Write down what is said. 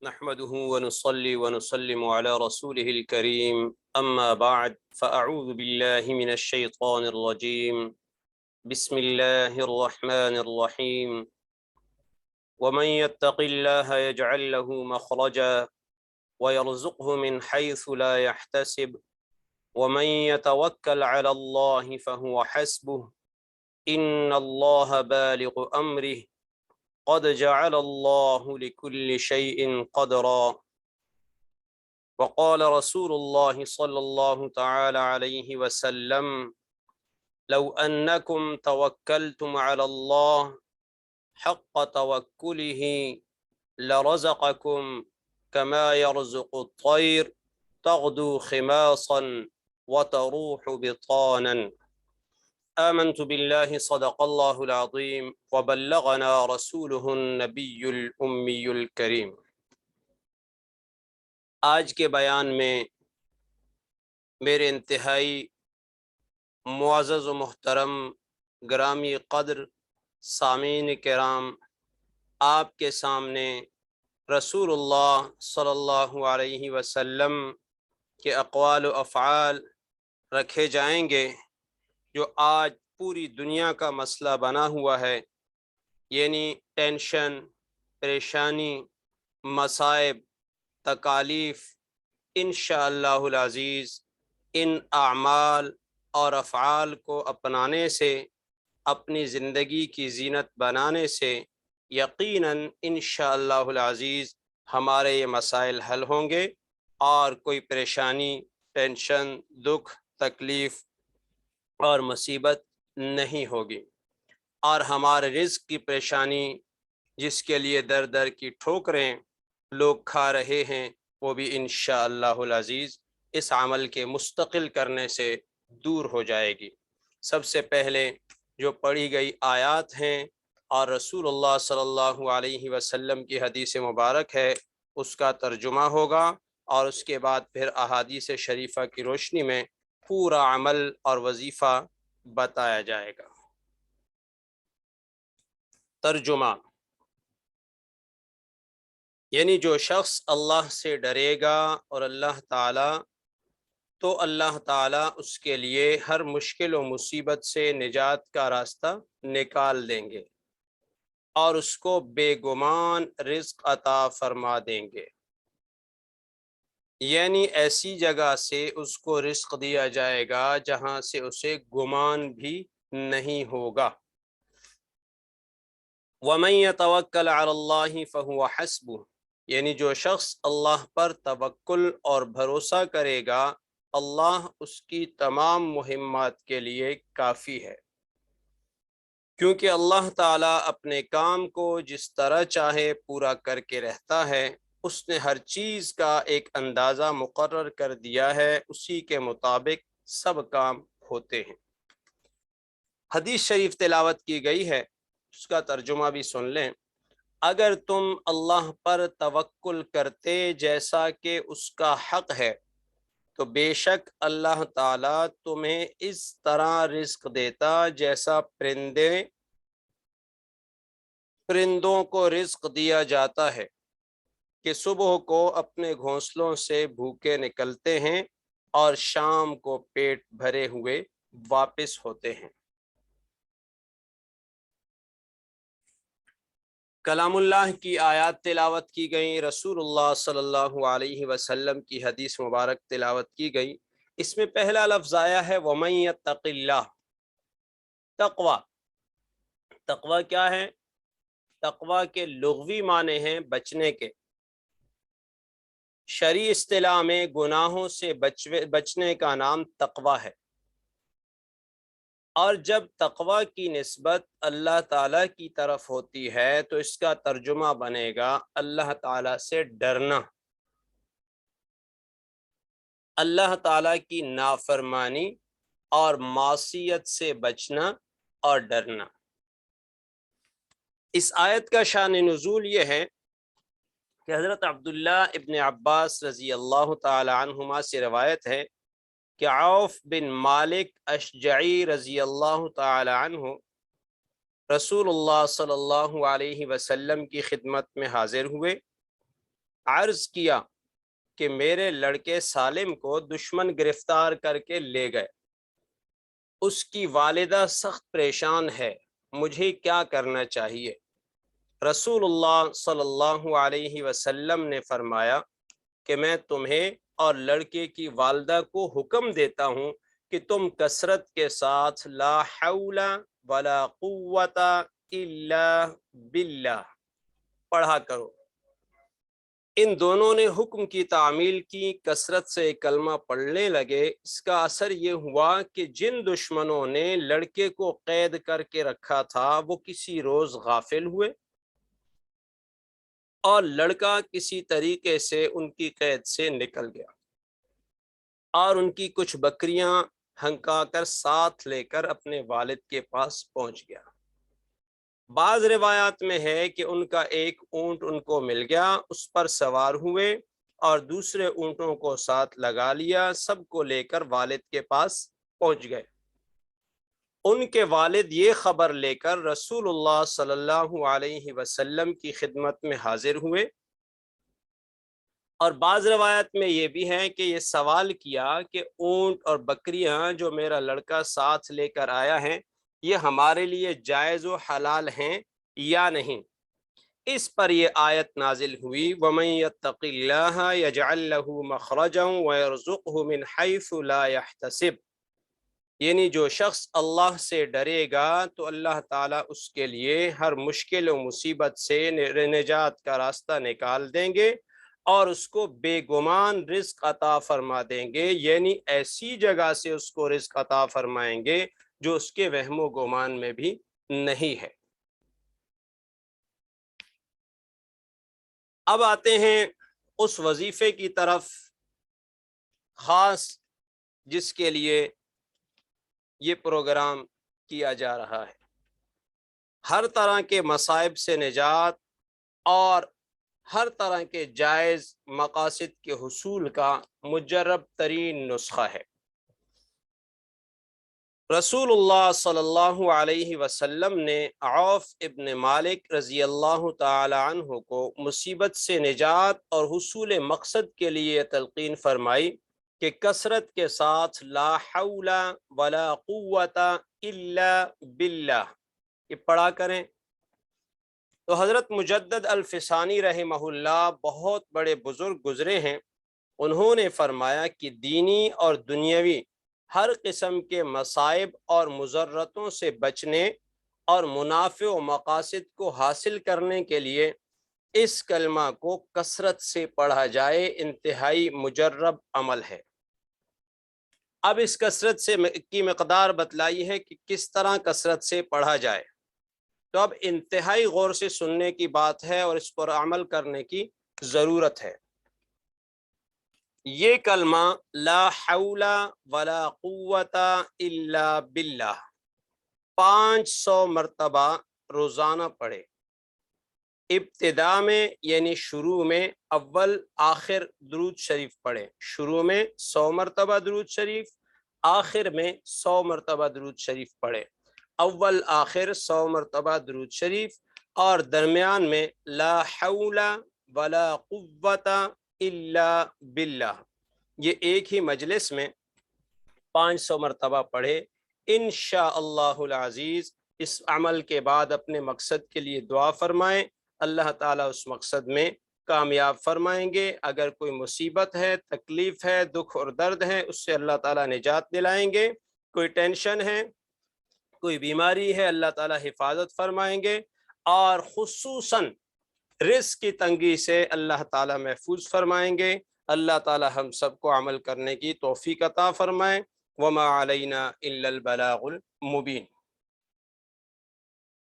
نحمده ونصلي ونسلم على رسوله الكريم أما بعد فأعوذ بالله من الشيطان الرجيم بسم الله الرحمن الرحيم ومن يتق الله يجعل له مخرجا ويرزقه من حيث لا يحتسب ومن يتوكل على الله فهو حسبه إن الله بالغ أمره قد جعل الله لكل شيء قدرا وقال رسول الله صلى الله تعالى عليه وسلم لو أنكم توكلتم على الله حق توكله لرزقكم كما يرزق الطير تغدو خماصا وتروح بطانا آمنت بالله صدق الله العظيم وبلغنا رسوله النبي الأمي الكريم۔ آج کے بیان میں میرے انتہائی معزز و محترم گرامی قدر سامعین کرام، آپ کے سامنے رسول اللہ صلی اللہ علیہ وسلم کے اقوال و افعال رکھے جائیں گے جو آج پوری دنیا کا مسئلہ بنا ہوا ہے، یعنی ٹینشن، پریشانی، مصائب، تکالیف۔ انشاءاللہ العزیز ان اعمال اور افعال کو اپنانے سے، اپنی زندگی کی زینت بنانے سے یقیناً انشاءاللہ العزیز ہمارے یہ مسائل حل ہوں گے اور کوئی پریشانی، ٹینشن، دکھ، تکلیف اور مصیبت نہیں ہوگی، اور ہمارے رزق کی پریشانی جس کے لیے در در کی ٹھوکریں لوگ کھا رہے ہیں وہ بھی انشاءاللہ العزیز اس عمل کے مستقل کرنے سے دور ہو جائے گی۔ سب سے پہلے جو پڑھی گئی آیات ہیں اور رسول اللہ صلی اللہ علیہ وسلم کی حدیث مبارک ہے، اس کا ترجمہ ہوگا، اور اس کے بعد پھر احادیث شریفہ کی روشنی میں پورا عمل اور وظیفہ بتایا جائے گا۔ ترجمہ، یعنی جو شخص اللہ سے ڈرے گا اور اللہ تعالیٰ، تو اللہ تعالیٰ اس کے لیے ہر مشکل و مصیبت سے نجات کا راستہ نکال دیں گے اور اس کو بے گمان رزق عطا فرما دیں گے، یعنی ایسی جگہ سے اس کو رزق دیا جائے گا جہاں سے اسے گمان بھی نہیں ہوگا۔ وَمَن يَتَوَكَّلْ عَلَى اللَّهِ فَهُوَ حَسْبُهُ، یعنی جو شخص اللہ پر توکل اور بھروسہ کرے گا، اللہ اس کی تمام مہمات کے لیے کافی ہے، کیونکہ اللہ تعالیٰ اپنے کام کو جس طرح چاہے پورا کر کے رہتا ہے۔ اس نے ہر چیز کا ایک اندازہ مقرر کر دیا ہے، اسی کے مطابق سب کام ہوتے ہیں۔ حدیث شریف تلاوت کی گئی ہے، اس کا ترجمہ بھی سن لیں۔ اگر تم اللہ پر توکل کرتے جیسا کہ اس کا حق ہے تو بے شک اللہ تعالیٰ تمہیں اس طرح رزق دیتا جیسا پرندوں کو رزق دیا جاتا ہے کہ صبح کو اپنے گھونسلوں سے بھوکے نکلتے ہیں اور شام کو پیٹ بھرے ہوئے واپس ہوتے ہیں۔ کلام اللہ کی آیات تلاوت کی گئی، رسول اللہ صلی اللہ علیہ وسلم کی حدیث مبارک تلاوت کی گئی۔ اس میں پہلا لفظ آیا ہے وَمَن يَتَّقِ اللَّهِ، تقوی۔ تقوی کیا ہے؟ تقوی کے لغوی معنی ہیں بچنے کے، شرعی اصطلاح میں گناہوں سے بچنے کا نام تقوی ہے، اور جب تقوی کی نسبت اللہ تعالیٰ کی طرف ہوتی ہے تو اس کا ترجمہ بنے گا اللہ تعالیٰ سے ڈرنا، اللہ تعالیٰ کی نافرمانی اور معصیت سے بچنا اور ڈرنا۔ اس آیت کا شان نزول یہ ہے کہ حضرت عبداللہ ابن عباس رضی اللہ تعالی عنہما سے روایت ہے کہ عوف بن مالک اشجعی رضی اللہ تعالی عنہ رسول اللہ صلی اللہ علیہ وسلم کی خدمت میں حاضر ہوئے عرض کیا کہ میرے لڑکے سالم کو دشمن گرفتار کر کے لے گئے، اس کی والدہ سخت پریشان ہے، مجھے کیا کرنا چاہیے؟ رسول اللہ صلی اللہ علیہ وسلم نے فرمایا کہ میں تمہیں اور لڑکے کی والدہ کو حکم دیتا ہوں کہ تم کثرت کے ساتھ لا حول ولا قوت الا باللہ پڑھا کرو۔ ان دونوں نے حکم کی تعمیل کی، کثرت سے کلمہ پڑھنے لگے۔ اس کا اثر یہ ہوا کہ جن دشمنوں نے لڑکے کو قید کر کے رکھا تھا وہ کسی روز غافل ہوئے، اور لڑکا کسی طریقے سے ان کی قید سے نکل گیا اور ان کی کچھ بکریاں ہنکا کر ساتھ لے کر اپنے والد کے پاس پہنچ گیا۔ بعض روایات میں ہے کہ ان کا ایک اونٹ ان کو مل گیا، اس پر سوار ہوئے اور دوسرے اونٹوں کو ساتھ لگا لیا، سب کو لے کر والد کے پاس پہنچ گئے۔ ان کے والد یہ خبر لے کر رسول اللہ صلی اللہ علیہ وسلم کی خدمت میں حاضر ہوئے، اور بعض روایت میں یہ بھی ہے کہ یہ سوال کیا کہ اونٹ اور بکریاں جو میرا لڑکا ساتھ لے کر آیا ہے یہ ہمارے لیے جائز و حلال ہیں یا نہیں؟ اس پر یہ آیت نازل ہوئی وَمَن يَتَّقِ اللَّهَ يَجْعَل لَّهُ مَخْرَجًا وَيَرْزُقْهُ مِنْ حَيْثُ لَا يَحْتَسِبُ، یعنی جو شخص اللہ سے ڈرے گا تو اللہ تعالیٰ اس کے لیے ہر مشکل و مصیبت سے نجات کا راستہ نکال دیں گے اور اس کو بے گمان رزق عطا فرما دیں گے، یعنی ایسی جگہ سے اس کو رزق عطا فرمائیں گے جو اس کے وہم و گمان میں بھی نہیں ہے۔ اب آتے ہیں اس وظیفے کی طرف خاص جس کے لیے یہ پروگرام کیا جا رہا ہے، ہر طرح کے مصائب سے نجات اور ہر طرح کے جائز مقاصد کے حصول کا مجرب ترین نسخہ ہے۔ رسول اللہ صلی اللہ علیہ وسلم نے عوف ابن مالک رضی اللہ تعالی عنہ کو مصیبت سے نجات اور حصول مقصد کے لیے تلقین فرمائی کہ کثرت کے ساتھ لا حول ولا قوت الا باللہ یہ پڑھا کریں۔ تو حضرت مجدد الفسانی رحمہ اللہ بہت بڑے بزرگ گزرے ہیں، انہوں نے فرمایا کہ دینی اور دنیاوی ہر قسم کے مصائب اور مضرتوں سے بچنے اور منافع و مقاصد کو حاصل کرنے کے لیے اس کلمہ کو کثرت سے پڑھا جائے، انتہائی مجرب عمل ہے۔ اب اس کثرت سے کی مقدار بتلائی ہے کہ کس طرح کثرت سے پڑھا جائے، تو اب انتہائی غور سے سننے کی بات ہے اور اس پر عمل کرنے کی ضرورت ہے۔ یہ کلمہ لا حول ولا قوت الا باللہ 500 مرتبہ روزانہ پڑھے، ابتدا میں یعنی شروع میں اول آخر درود شریف پڑھے، شروع میں 100 مرتبہ درود شریف، آخر میں 100 مرتبہ درود شریف پڑھے، اول آخر 100 مرتبہ درود شریف، اور درمیان میں لا حول ولا قوت الا باللہ یہ ایک ہی مجلس میں 500 مرتبہ پڑھے۔ انشاءاللہ العزیز اس عمل کے بعد اپنے مقصد کے لیے دعا فرمائیں، اللہ تعالیٰ اس مقصد میں کامیاب فرمائیں گے۔ اگر کوئی مصیبت ہے، تکلیف ہے، دکھ اور درد ہے، اس سے اللہ تعالیٰ نجات دلائیں گے۔ کوئی ٹینشن ہے، کوئی بیماری ہے، اللہ تعالیٰ حفاظت فرمائیں گے، اور خصوصاً رزق کی تنگی سے اللہ تعالیٰ محفوظ فرمائیں گے۔ اللہ تعالیٰ ہم سب کو عمل کرنے کی توفیق عطا فرمائے۔ وما علینا الا البلاغ المبین۔